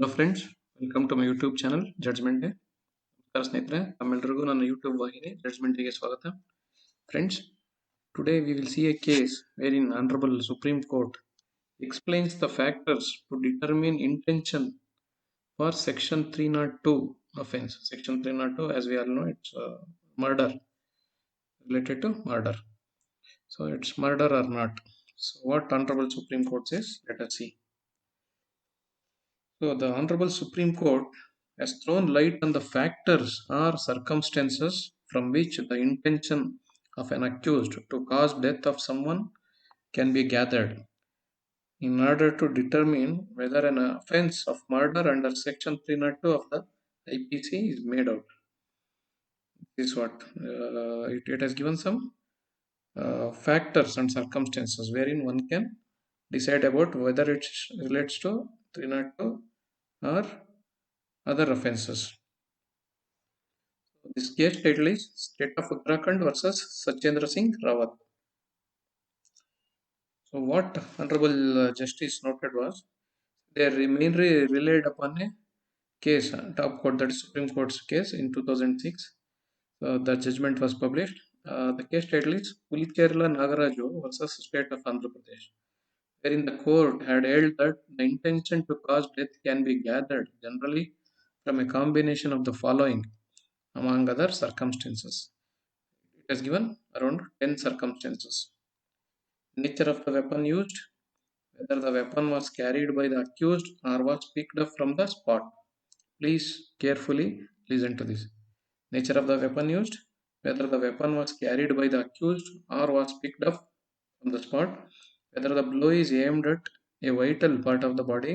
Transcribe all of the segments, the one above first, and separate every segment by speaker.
Speaker 1: Hello friends, welcome to my YouTube channel Judgment Day. ನಮಸ್ಕಾರ ಸ್ನೇಹಿತರೆ, ತಮ್ಮೆಲ್ಲರಿಗೂ ನನ್ನ ಯೂಟ್ಯೂಬ್ ವಾಹಿನಿ Judgment Day ಗೆ ಸ್ವಾಗತ. Friends, today we will see a case wherein Honorable Supreme Court explains the factors to determine intention for Section 302 offence. Section 302, as we all know, it's murder, related to murder. So it's murder or not. So what Honorable Supreme Court says, let us see. So the Honorable Supreme Court has thrown light on the factors or circumstances from which the intention of an accused to cause death of someone can be gathered in order to determine whether an offence of murder under Section 302 of the IPC is made out. This is what it has given some factors and circumstances wherein one can decide about whether it relates to 302 or other offences. This case title is State of Uttarakhand versus Sachendra Singh Rawat. So what Honorable Justice noted was they mainly relied upon a case, top court, that is Supreme Court's case in 2006. The judgment was published. The case title is Pulicherla Nagaraju versus State of Andhra Pradesh, wherein the court had held that the intention to cause death can be gathered generally from a combination of the following, among other circumstances. It has given around 10 circumstances. Nature of the weapon used, whether the weapon was carried by the accused or was picked up from the spot. Please carefully listen to this. Nature of the weapon used, whether the weapon was carried by the accused or was picked up from the spot, whether the blow is aimed at a vital part of the body,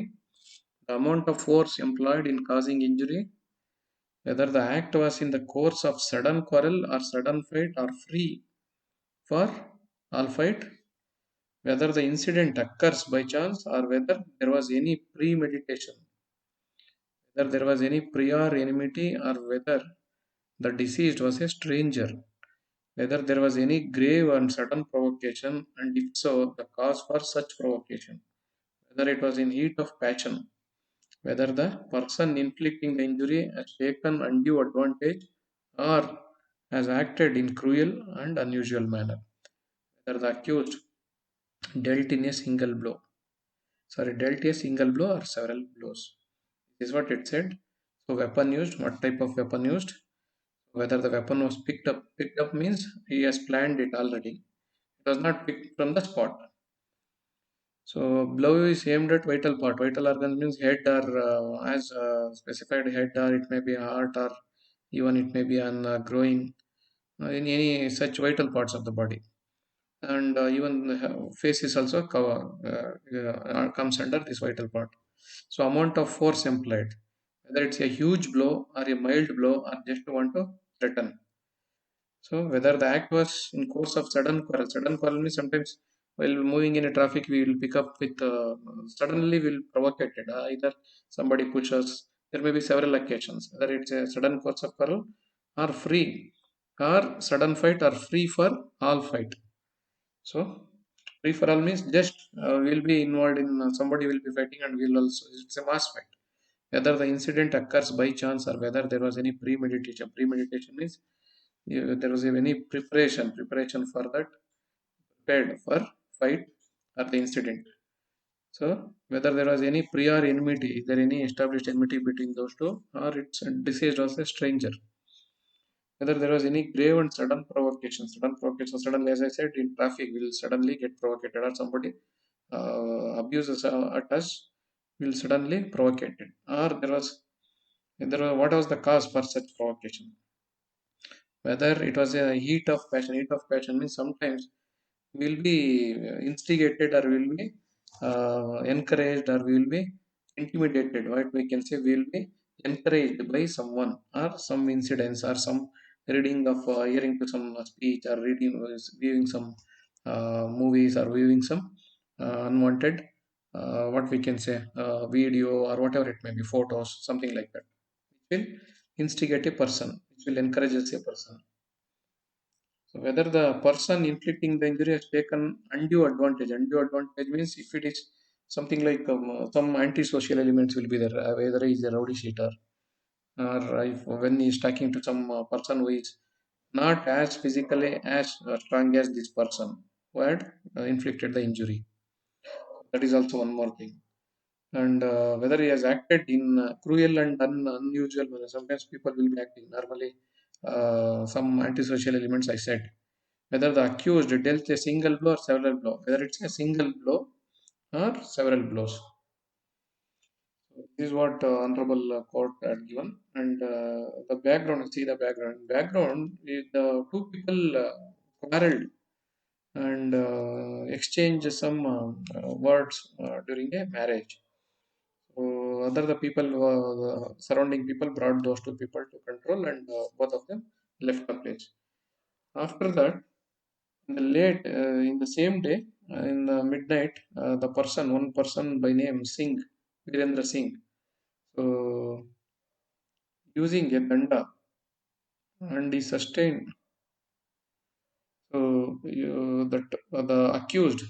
Speaker 1: the amount of force employed in causing injury, whether the act was in the course of sudden quarrel or sudden fight or free for all fight, whether the incident occurs by chance or whether there was any premeditation, whether there was any prior enmity or whether the deceased was a stranger, whether there was any grave and sudden provocation, and if so, the cause for such provocation, whether it was in heat of passion, whether the person inflicting the injury has taken undue advantage or has acted in cruel and unusual manner, whether the accused dealt in a single blow. Dealt a single blow or several blows. This is what it said. So weapon used, what type of weapon used, whether the weapon was picked up. Picked up means he has planned it already. It was not picked from the spot. So blow is aimed at vital part. Vital organ means head or as specified head, or it may be heart, or even it may be on groin, in any such vital parts of the body. And even face is also comes under this vital part. So amount of force employed, whether it's a huge blow or a mild blow or just want to threaten. So whether the act was in course of sudden quarrel means sometimes while moving in a traffic we will pick up with suddenly will provoke it. Either somebody pushes. There may be several occasions. Whether it's a sudden course of quarrel or free, or sudden fight or free for all fight. So free for all means just we'll be involved in somebody will be fighting and we'll also, it's a mass fight. Whether the incident occurs by chance or whether there was any premeditation. Premeditation means there was any preparation for that, prepared for fight or the incident. So whether there was any prior enmity, is there any established enmity between those two, or it's deceased was a stranger. Whether there was any grave and sudden provocation. Suddenly, as I said, in traffic, will suddenly get provoked, or somebody abuses at us, will suddenly provoke it. Or what was the cause for such provocation? Whether it was a heat of passion. Heat of passion means sometimes will be instigated or will be encouraged or will be intimidated. What we can say, will be encouraged by someone or some incidents or some reading of hearing to some speech or reading viewing some movies or viewing some unwanted what we can say video or whatever it may be, photos, something like that, which will instigate a person, which will encourage a person. So whether the person inflicting the injury has taken undue advantage. Undue advantage means if it is something like some anti-social elements will be there, whether he is a rowdy sheeter or if when he is talking to some person who is not as physically as strong as this person who had inflicted the injury. That is also one more thing. And whether he has acted in cruel and unusual manner. Sometimes people will be acting normally. Some antisocial elements I said. Whether the accused dealt a single blow or several blow. Whether it's a single blow or several blows. This is what honorable court had given. And the background. See the background. Background is the two people quarreled and exchanged some words during a marriage. So other the people, the surrounding people brought those two people to control, and both of them left the place. After that, in the same day, in the midnight, one person by name Singh, Virendra Singh, so using a danda, and he sustained. So that the accused,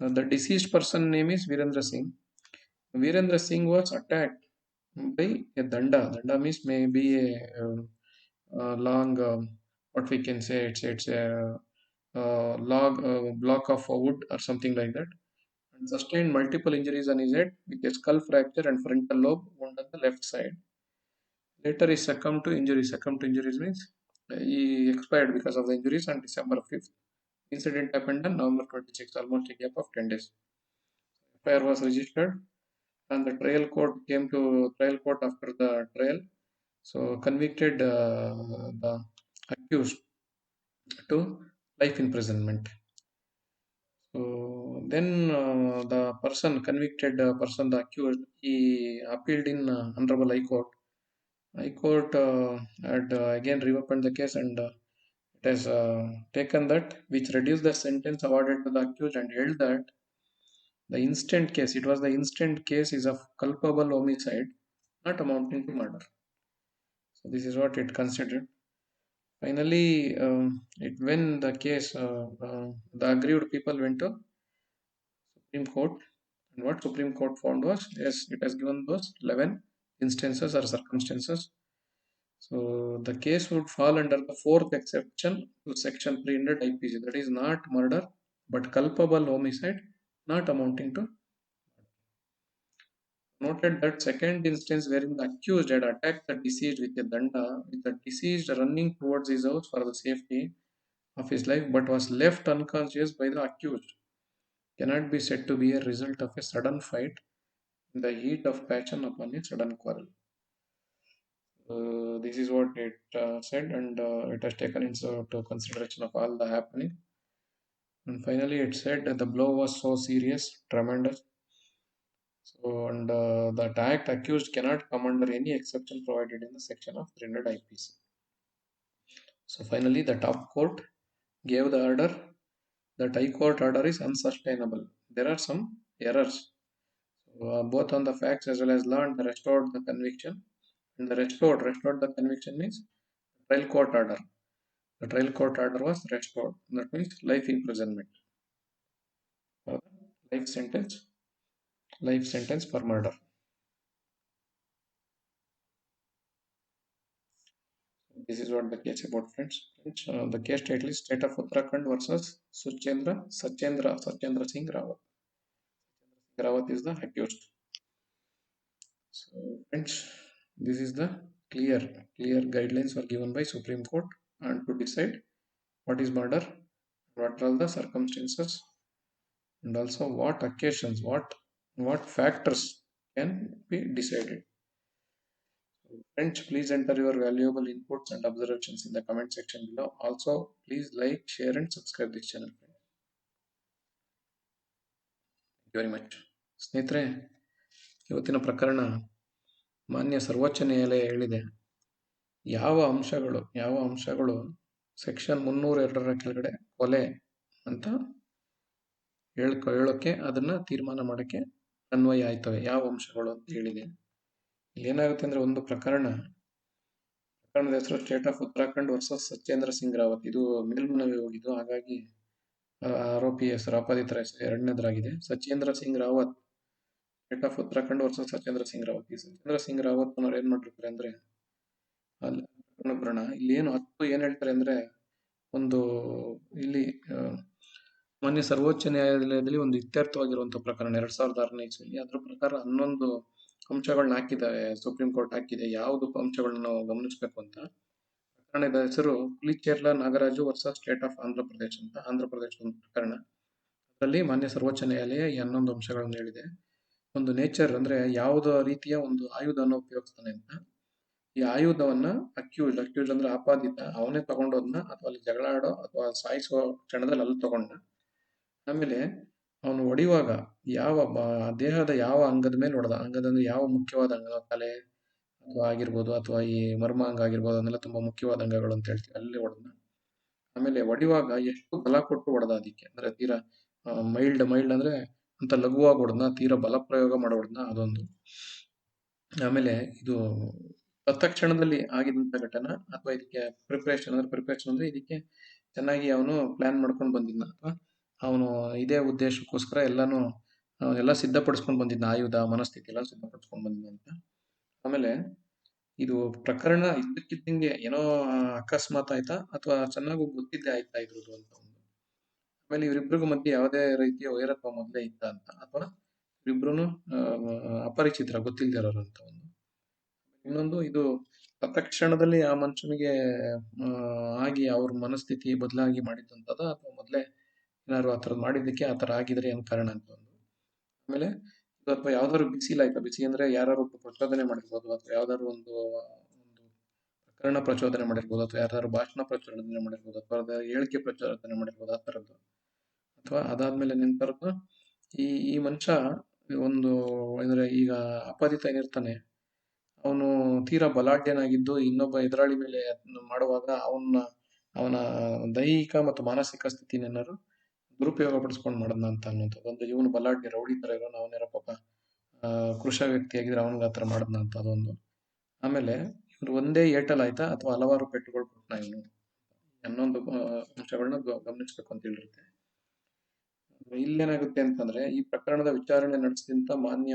Speaker 1: the deceased person name is Virendra Singh. Virendra Singh was attacked by a danda. Danda means maybe a long, what we can say, it's a log, block of wood or something like that, and sustained multiple injuries on his head with a skull fracture and frontal lobe wound on the left side. Later, he succumbed to injuries. Succumbed to injuries means he expired because of the injuries on December 5th. Incident happened on November 26th, almost a gap of 10 days. FIR was registered and the trial court after the trial. So convicted the accused to life imprisonment. So then the person, the accused, he appealed in Honorable High Court. High Court had again reopened the case and it has taken that which reduced the sentence awarded to the accused and held that it was the instant case is of culpable homicide, not amounting to murder. So this is what it considered. Finally, when the case, the aggrieved people went to Supreme Court, and what Supreme Court found was, yes, it has given those 11 instances or circumstances. So the case would fall under the fourth exception to Section 300 IPC, that is not murder, but culpable homicide, not amounting to. Noted that second instance wherein the accused had attacked the deceased with a danda, with the deceased running towards his house for the safety of his life, but was left unconscious by the accused, cannot be said to be a result of a sudden fight in the heat of passion upon a sudden quarrel. This is what it said, and it has taken into consideration of all the happening. And finally, it said that the blow was so serious, tremendous. So, and the act accused cannot come under any exception provided in the section of 300 IPC. So, finally, the top court gave the order that High Court order is unsustainable. There are some errors, both on the facts as well as law, and restored the conviction. And the restored the conviction means trial court order. The trial court order was restored. That means life imprisonment, life sentence, life sentence for murder. This is what the case about, friends. The case title is State of Uttarakhand versus Sachendra Singh Rawat. Rawat is the accused. So, friends, this is the clear guidelines were given by Supreme Court and to decide what is murder, what are all the circumstances, and also what occasions, what factors can be decided. Friends, please enter your valuable inputs and observations in the comment section below. Also, please like, share, and subscribe this channel. Thank you very much. ಸ್ನೇಹಿತರೆ, ಇವತ್ತಿನ ಪ್ರಕರಣ ಮಾನ್ಯ ಸರ್ವೋಚ್ಚ ನ್ಯಾಯಾಲಯ ಹೇಳಿದೆ ಯಾವ ಅಂಶಗಳು section 302 ಕೆಳಗಡೆ ಕೊಲೆ ಅಂತ ಹೇಳೋಕ್ಕೆ ಅದನ್ನ ತೀರ್ಮಾನ ಮಾಡೋಕ್ಕೆ ಅನ್ವಯ ಆಯ್ತವೆ, ಯಾವ ಅಂಶಗಳು ಅಂತ ಹೇಳಿದೆ. ಇಲ್ಲಿ ಏನಾಗುತ್ತೆ ಅಂದ್ರೆ, ಒಂದು ಪ್ರಕರಣದ ಹೆಸರು state of Uttarakhand versus Sachendra Singh Rawat. ಇದು ಮೇಲ್ಮನವಿ ಹೋಗಿದ್ದು, ಹಾಗಾಗಿ ಆರೋಪಿ ಹೆಸರು ಆಪಾದಿತರ ಹೆಸರು ಎರಡನೇದಾಗಿದೆ Sachendra Singh Rawat. State of Uttarakhand versus Sachendra Singh Rawat. ಈ ಸಚೇಂದ್ರ ಸಿಂಗ್ ರಾವತ್ ಅನ್ನೋರು ಏನ್ ಮಾಡಿರ್ತಾರೆ ಅಂದ್ರೆ ಅಲ್ಲಿ ಬರೋಣ. ಇಲ್ಲಿ ಏನು ಹತ್ತು ಏನ್ ಹೇಳ್ತಾರೆ ಅಂದ್ರೆ ಒಂದು ಇಲ್ಲಿ ಮಾನ್ಯ ಸರ್ವೋಚ್ಚ ನ್ಯಾಯಾಲಯದಲ್ಲಿ ಒಂದು ಇತ್ಯರ್ಥವಾಗಿರುವಂತಹ ಪ್ರಕರಣ 2006ನೇ ಇಸ್ವಿಯಲ್ಲಿ. ಅದ್ರ ಪ್ರಕಾರ 11 ಅಂಶಗಳನ್ನ ಹಾಕಿದ್ದಾರೆ, ಸುಪ್ರೀಂ ಕೋರ್ಟ್ ಹಾಕಿದೆ. ಯಾವ್ದು ಅಂಶಗಳನ್ನ ನಾವು ಗಮನಿಸಬೇಕು ಅಂತ. ಪ್ರಕರಣದ ಹೆಸರು Pulicherla Nagaraju versus state of Andhra Pradesh ಅಂತ. ಆಂಧ್ರ ಪ್ರದೇಶದ ಒಂದು ಪ್ರಕರಣ. ಅದರಲ್ಲಿ ಮಾನ್ಯ ಸರ್ವೋಚ್ಚ ನ್ಯಾಯಾಲಯ ಈ 11 ಅಂಶಗಳನ್ನು ಹೇಳಿದೆ. ಒಂದು ನೇಚರ್ ಅಂದ್ರೆ ಯಾವುದೋ ರೀತಿಯ ಒಂದು ಆಯುಧವನ್ನು ಉಪಯೋಗಿಸ್ತಾನೆ ಅಂತ. ಈ ಆಯುಧವನ್ನ ಅಕ್ಯೂಸ್ ಅಂದ್ರೆ ಆಪಾದಿತ ಅವನೇ ತಗೊಂಡೋದ್ನ ಅಥವಾ ಅಲ್ಲಿ ಜಗಳ ಆಡೋ ಅಥವಾ ಸಾಯಿಸುವ ಕ್ಷಣದಲ್ಲಿ ಅಲ್ಲಿ ತಗೊಂಡ. ಆಮೇಲೆ ಅವನು ಹೊಡೆಯುವಾಗ ಯಾವ ದೇಹದ ಯಾವ ಅಂಗದ ಮೇಲೆ ಹೊಡೆದ. ಅಂಗದಂದ್ರೆ ಯಾವ ಮುಖ್ಯವಾದ ಅಂಗ, ತಲೆ ಅಥವಾ ಆಗಿರ್ಬೋದು ಅಥವಾ ಈ ಮರ್ಮಾಂಗ ಆಗಿರ್ಬೋದು, ಅದನ್ನೆಲ್ಲ ತುಂಬಾ ಮುಖ್ಯವಾದ ಅಂಗಗಳು ಅಂತ ಹೇಳ್ತೀವಿ, ಅಲ್ಲಿ ಹೊಡೆದ. ಆಮೇಲೆ ಹೊಡೆಯುವಾಗ ಎಷ್ಟು ಬಲ ಕೊಟ್ಟು ಹೊಡೆದ. ಅದಕ್ಕೆ ಅಂದ್ರೆ ತೀರಾ ಮೈಲ್ಡ್ ಅಂದ್ರೆ ಅಂತ ಲಘುವಾಗಿ ಹೊಡೆದ್ನ, ತೀರಾ ಬಲ ಪ್ರಯೋಗ ಮಾಡಿ ಹೊಡೆದ್ನ, ಅದೊಂದು. ಆಮೇಲೆ ಇದು ತತ್ಕ್ಷಣದಲ್ಲಿ ಆಗಿದಂತ ಘಟನಾ ಅಥವಾ ಇದಕ್ಕೆ ಪ್ರಿಪರೇಷನ್ ಅಂದ್ರೆ ಇದಕ್ಕೆ ಚೆನ್ನಾಗಿ ಅವನು ಪ್ಲಾನ್ ಮಾಡ್ಕೊಂಡು ಬಂದಿದ್ನ ಅಥವಾ ಅವನು ಇದೇ ಉದ್ದೇಶಕ್ಕೋಸ್ಕರ ಎಲ್ಲ ಸಿದ್ಧಪಡಿಸ್ಕೊಂಡು ಬಂದಿದ್ನ, ಆಯುಧ ಮನಸ್ಥಿತಿ ಎಲ್ಲ ಸಿದ್ಧಪಡಿಸ್ಕೊಂಡು ಬಂದಿದ್ನ ಅಂತ. ಆಮೇಲೆ ಇದು ಪ್ರಕರಣ ಇದ್ದಕ್ಕಿದ್ದಂಗೆ ಏನೋ ಅಕಸ್ಮಾತ್ ಆಯ್ತಾ ಅಥವಾ ಚೆನ್ನಾಗೂ ಗೊತ್ತಿದ್ದೇ ಆಯ್ತಾ ಇದ್ರದ್ದು ಅಂತ ಒಂದು. ಆಮೇಲೆ ಇವರಿಬ್ರಿಗೂ ಮಧ್ಯೆ ಯಾವುದೇ ರೀತಿಯ ವೈರತ್ವ ಮೊದಲೇ ಇತ್ತ ಅಂತ ಅಥವಾ ಇವರಿಬ್ರು ಅಪರಿಚಿತರ ಗೊತ್ತಿಲ್ದಿರೋರು ಅಂತ ಒಂದು. ಇನ್ನೊಂದು ಇದು ತತ್ಕ್ಷಣದಲ್ಲಿ ಆ ಮನುಷ್ಯನಿಗೆ ಆಗಿ ಅವ್ರ ಮನಸ್ಥಿತಿ ಬದಲಾಗಿ ಮಾಡಿದ್ದಂಥದ ಅಥವಾ ಮೊದಲೇ ಏನಾದ್ರು ಆ ಥರದ್ದು ಮಾಡಿದ್ದಕ್ಕೆ ಆ ಥರ ಆಗಿದ್ರೆ ಏನು ಕಾರಣ ಅಂತ ಒಂದು. ಆಮೇಲೆ ಇದು ಅಥವಾ ಯಾವ್ದಾದ್ರು ಬಿಸಿ ಅಂದ್ರೆ ಯಾರು ಪ್ರಚೋದನೆ ಮಾಡಿರ್ಬೋದು ಅಥವಾ ಯಾವ್ದಾದ್ರು ಒಂದು ಪ್ರಕರಣ ಪ್ರಚೋದನೆ ಮಾಡಿರ್ಬೋದು ಅಥವಾ ಯಾರು ಭಾಷಣ ಪ್ರಚೋದನೆ ಮಾಡಿರ್ಬೋದು ಅಥವಾ ಹೇಳಿಕೆ ಪ್ರಚೋದನೆ ಮಾಡಿರ್ಬೋದು ಆ ಥರದ್ದು. ಅಥವಾ ಅದಾದ್ಮೇಲೆ ನಿಂತರದ್ದು ಈ ಮನುಷ್ಯ ಒಂದು ಅಂದ್ರೆ ಈಗ ಅಪಾದಿತ ಏನಿರ್ತಾನೆ ಅವನು ತೀರಾ ಬಲಾಢ್ಯನಾಗಿದ್ದು ಇನ್ನೊಬ್ಬ ಎದುರಾಳಿ ಮೇಲೆ ಮಾಡುವಾಗ ಅವನ ದೈಹಿಕ ಮತ್ತು ಮಾನಸಿಕ ಸ್ಥಿತಿನ ಏನಾದ್ರು ದುರುಪಯೋಗ ಪಡಿಸ್ಕೊಂಡು ಮಾಡದ್ನ ಅಂತ ಅನ್ನೋದು ಒಂದು. ಇವನು ಬಲಾಢ್ಯ ರೌಡಿ ತರ ಇರೋನು, ಅವನೇನೋ ಪಾಪ ಕೃಷ ವ್ಯಕ್ತಿ ಆಗಿದ್ರೆ ಅವನಿಗೆ ಆತರ ಮಾಡದ್ನ ಅಂತ ಅದೊಂದು. ಆಮೇಲೆ ಇವ್ರು ಒಂದೇ ಏಟಲ್ ಆಯ್ತಾ ಅಥವಾ ಹಲವಾರು ಪೆಟ್ಟುಗಳು ಕೊಟ್ಟನ ಇವನು ಅನ್ನೊಂದು ಅಂಶಗಳನ್ನ ಗಮನಿಸ್ಬೇಕು ಅಂತ ಹೇಳಿರುತ್ತೆ. ಇಲ್ಲೇನಾಗುತ್ತೆ ಅಂತಂದ್ರೆ ಈ ಪ್ರಕರಣದ ವಿಚಾರಣೆ ನಡೆಸಿದಂತ ಮಾನ್ಯ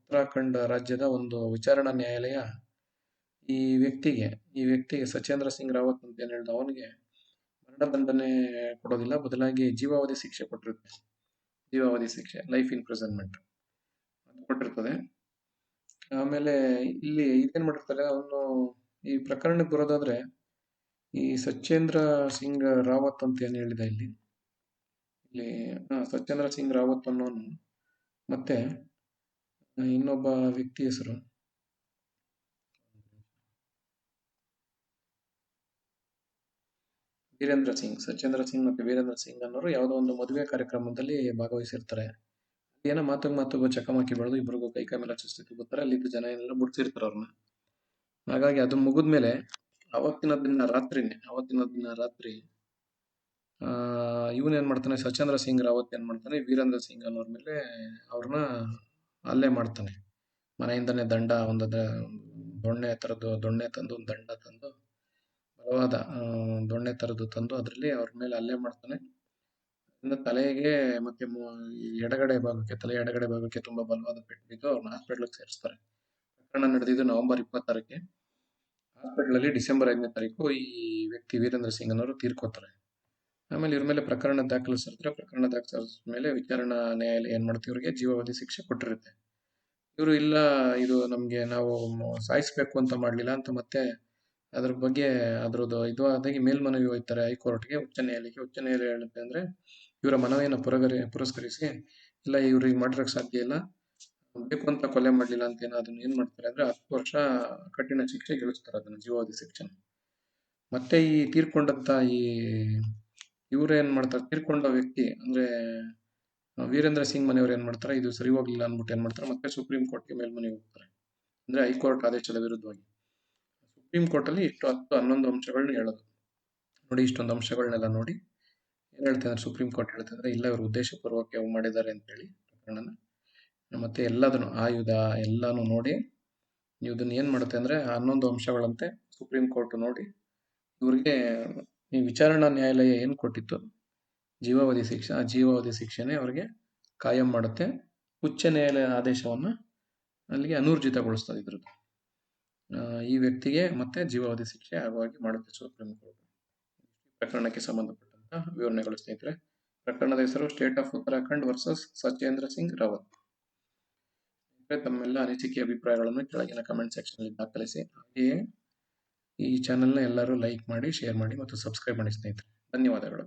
Speaker 1: ಉತ್ತರಾಖಂಡ್ ರಾಜ್ಯದ ಒಂದು ವಿಚಾರಣಾ ನ್ಯಾಯಾಲಯ ಈ ವ್ಯಕ್ತಿಗೆ ಸಚೇಂದ್ರ ಸಿಂಗ್ ರಾವತ್ ಅಂತ ಏನ್ ಹೇಳ್ದ ಅವನಿಗೆ ಮರಣದಂಡನೆ ಕೊಡೋದಿಲ್ಲ, ಬದಲಾಗಿ ಜೀವಾವಧಿ ಶಿಕ್ಷೆ ಕೊಟ್ಟಿರುತ್ತೆ. ಜೀವಾವಧಿ ಶಿಕ್ಷೆ, ಲೈಫ್ ಇಂಪ್ರಿಸನ್ಮೆಂಟ್ ಕೊಟ್ಟಿರ್ತದೆ. ಆಮೇಲೆ ಇಲ್ಲಿ ಇದೇನ್ ಮಾಡಿರ್ತಾರೆ ಅವನು ಈ ಪ್ರಕರಣಕ್ಕೆ ಬರೋದಾದ್ರೆ ಈ ಸಚೇಂದ್ರ ಸಿಂಗ್ ರಾವತ್ ಅಂತ ಏನ್ ಹೇಳಿದೆ ಇಲ್ಲಿ ಸಚೇಂದ್ರ ಸಿಂಗ್ ರಾವತ್ ಅನ್ನೋನು ಮತ್ತೆ ಇನ್ನೊಬ್ಬ ವ್ಯಕ್ತಿ ಹೆಸರು ವೀರೇಂದ್ರ ಸಿಂಗ್. ಸಚೇಂದ್ರ ಸಿಂಗ್ ಮತ್ತೆ ವೀರೇಂದ್ರ ಸಿಂಗ್ ಅನ್ನೋರು ಯಾವುದೋ ಒಂದು ಮದುವೆ ಕಾರ್ಯಕ್ರಮದಲ್ಲಿ ಭಾಗವಹಿಸಿರ್ತಾರೆ. ಏನೋ ಮಾತು ಚಕಮಕಿ ಬೆಳೆದು ಇಬ್ಬರಿಗೂ ಕೈ ಮೇಲೆ ಹಚ್ಚಿಸ್ತಿತ್ತು ಬರ್ತಾರೆ. ಅಲ್ಲಿದ್ದ ಜನ ಏನೆಲ್ಲ ಬಿಡ್ಸಿರ್ತಾರೆ ಅವ್ರನ್ನ. ಹಾಗಾಗಿ ಅದು ಮುಗಿದ್ಮೇಲೆ ಅವತ್ತಿನ ದಿನ ರಾತ್ರಿ ಇವನ್ ಏನ್ ಮಾಡ್ತಾನೆ, ಸಚೇಂದ್ರ ಸಿಂಗ್ ರಾವತ್ ಏನ್ ಮಾಡ್ತಾನೆ, ವೀರೇಂದ್ರ ಸಿಂಗ್ ಅನ್ನೋರ್ ಮೇಲೆ ಅವ್ರನ್ನ ಹಲ್ಲೆ ಮಾಡ್ತಾನೆ. ಮನೆಯಿಂದನೇ ದೊಣ್ಣೆ ತಂದು ಒಂದು ದಂಡ ತಂದು ಬಲವಾದ ದೊಣ್ಣೆ ತರದ್ದು ತಂದು ಅದರಲ್ಲಿ ಅವ್ರ ಮೇಲೆ ಹಲ್ಲೆ ಮಾಡ್ತಾನೆ. ತಲೆಗೆ ಮತ್ತೆ ತಲೆಯ ಎಡಗಡೆ ಭಾಗಕ್ಕೆ ತುಂಬಾ ಬಲವಾದ ಪೆಟ್ಟು ಬಿದ್ದು ಅವ್ರನ್ನ ಹಾಸ್ಪಿಟ್ಲಿಗೆ ಸೇರಿಸ್ತಾರೆ. ಪ್ರಕರಣ ನಡೆದಿದ್ದು ನವೆಂಬರ್ 26ಕ್ಕೆ. ಹಾಸ್ಪಿಟಲ್ ಅಲ್ಲಿ ಡಿಸೆಂಬರ್ 5ನೇ ತಾರೀಕು ಈ ವ್ಯಕ್ತಿ ವೀರೇಂದ್ರ ಸಿಂಗ್ ಅನ್ನೋರು ತೀರ್ಕೋತಾರೆ. ಆಮೇಲೆ ಇವ್ರ ಮೇಲೆ ಪ್ರಕರಣ ದಾಖಲಿಸಿರ್ತಾರೆ. ಪ್ರಕರಣ ದಾಖಲಿಸಿದ ಮೇಲೆ ವಿಚಾರಣಾ ನ್ಯಾಯಾಲಯ ಏನ್ ಮಾಡ್ತೀವಿ, ಇವ್ರಿಗೆ ಜೀವಾವಧಿ ಶಿಕ್ಷೆ ಕೊಟ್ಟಿರುತ್ತೆ. ಇವರು ಇಲ್ಲ ಇದು ನಮ್ಗೆ ನಾವು ಸಾಯಿಸ್ಬೇಕು ಅಂತ ಮಾಡ್ಲಿಲ್ಲ ಅಂತ ಮತ್ತೆ ಅದ್ರ ಬಗ್ಗೆ ಅದ್ರದ್ದು ಇದು ಆದಾಗಿ ಮೇಲ್ಮನವಿ ಹೋಗ್ತಾರೆ ಹೈಕೋರ್ಟ್ಗೆ, ಉಚ್ಚ ನ್ಯಾಯಾಲಯಕ್ಕೆ. ಉಚ್ಚ ನ್ಯಾಯಾಲಯ ಹೇಳುತ್ತೆ ಅಂದ್ರೆ ಇವರ ಮನವಿಯನ್ನು ಪುರಸ್ಕರಿಸಿ ಇಲ್ಲ ಇವ್ರಿಗೆ ಮಾಡಿರಕ್ ಸಾಧ್ಯ ಇಲ್ಲ, ಬೇಕು ಅಂತ ಕೊಲೆ ಮಾಡ್ಲಿಲ್ಲ ಅಂತ ಅದನ್ನ ಏನ್ ಮಾಡ್ತಾರೆ ಅಂದ್ರೆ 10 ವರ್ಷ ಕಠಿಣ ಶಿಕ್ಷೆ ಗೆಲ್ಲಿಸ್ತಾರೆ, ಅದನ್ನ ಜೀವಾವಧಿ ಶಿಕ್ಷೆ. ಮತ್ತೆ ಈ ತೀರ್ಕೊಂಡಂತ ಇವ್ರು ಏನ್ ಮಾಡ್ತಾರೆ, ತೀರ್ಕೊಂಡ ವ್ಯಕ್ತಿ ಅಂದ್ರೆ ವೀರೇಂದ್ರ ಸಿಂಗ್ ಮನೆಯವ್ರು ಏನ್ ಮಾಡ್ತಾರೆ, ಇದು ಸರಿ ಹೋಗ್ಲಿಲ್ಲ ಅನ್ಬಿಟ್ಟು ಏನ್ ಮಾಡ್ತಾರೆ, ಮತ್ತೆ ಸುಪ್ರೀಂ ಕೋರ್ಟ್ಗೆ ಮೇಲ್ಮನವಿ ಹೋಗ್ತಾರೆ. ಅಂದ್ರೆ ಹೈಕೋರ್ಟ್ ಆದೇಶದ ವಿರುದ್ಧವಾಗಿ ಸುಪ್ರೀಂ ಕೋರ್ಟ್ ಅಲ್ಲಿ ಇಷ್ಟು 11 ಅಂಶಗಳನ್ನ ಹೇಳೋದು. ನೋಡಿ ಇಷ್ಟೊಂದು ಅಂಶಗಳನ್ನೆಲ್ಲ ನೋಡಿ ಏನ್ ಹೇಳ್ತಾರೆ ಸುಪ್ರೀಂ ಕೋರ್ಟ್ ಹೇಳ್ತಂದ್ರೆ ಇಲ್ಲ ಇವರು ಉದ್ದೇಶಪೂರ್ವಕ ಮಾಡಿದ್ದಾರೆ ಅಂತ ಹೇಳಿ ಪ್ರಕರಣನ ಮತ್ತೆ ಎಲ್ಲದನ್ನು ಆಯುಧ ಎಲ್ಲಾನು ನೋಡಿ ಇದನ್ನ ಏನ್ ಮಾಡುತ್ತೆ ಅಂದ್ರೆ 11 ಅಂಶಗಳಂತೆ ಸುಪ್ರೀಂ ಕೋರ್ಟ್ ನೋಡಿ ಇವ್ರಿಗೆ ಈ ವಿಚಾರಣಾ ನ್ಯಾಯಾಲಯ ಏನ್ ಕೊಟ್ಟಿತ್ತು ಜೀವಾವಧಿ ಶಿಕ್ಷೆ, ಆ ಜೀವಾವಧಿ ಶಿಕ್ಷೆನೇ ಅವರಿಗೆ ಕಾಯಂ ಮಾಡುತ್ತೆ. ಉಚ್ಚ ನ್ಯಾಯಾಲಯ ಆದೇಶವನ್ನು ಅಲ್ಲಿಗೆ ಅನೂರ್ಜಿತಗೊಳಿಸ್ತದೆ ಇದ್ರದ್ದು. ಈ ವ್ಯಕ್ತಿಗೆ ಮತ್ತೆ ಜೀವಾವಧಿ ಶಿಕ್ಷೆ ಆಗುವಾಗಿ ಮಾಡುತ್ತೆ ಸುಪ್ರೀಂ ಕೋರ್ಟ್. ಪ್ರಕರಣಕ್ಕೆ ಸಂಬಂಧಪಟ್ಟಂತ ವಿವರಣೆಗಳು ಸ್ನೇಹಿತರೆ. ಪ್ರಕರಣದ ಹೆಸರು state of Uttarakhand versus Sachendra Singh Rawat. ತಮ್ಮೆಲ್ಲ ಅನಿಸಿಕೆ ಅಭಿಪ್ರಾಯಗಳನ್ನು ಕೆಳಗಿನ ಕಮೆಂಟ್ ಸೆಕ್ಷನ್ ಅಲ್ಲಿ ದಾಖಲಿಸಿ. ಹಾಗೆಯೇ ಈ ಚಾನೆಲ್ನ ಎಲ್ಲರೂ ಲೈಕ್ ಮಾಡಿ, ಶೇರ್ ಮಾಡಿ ಮತ್ತು ಸಬ್ಸ್ಕ್ರೈಬ್ ಮಾಡಿ ಸ್ನೇಹಿತರೆ. ಧನ್ಯವಾದಗಳು.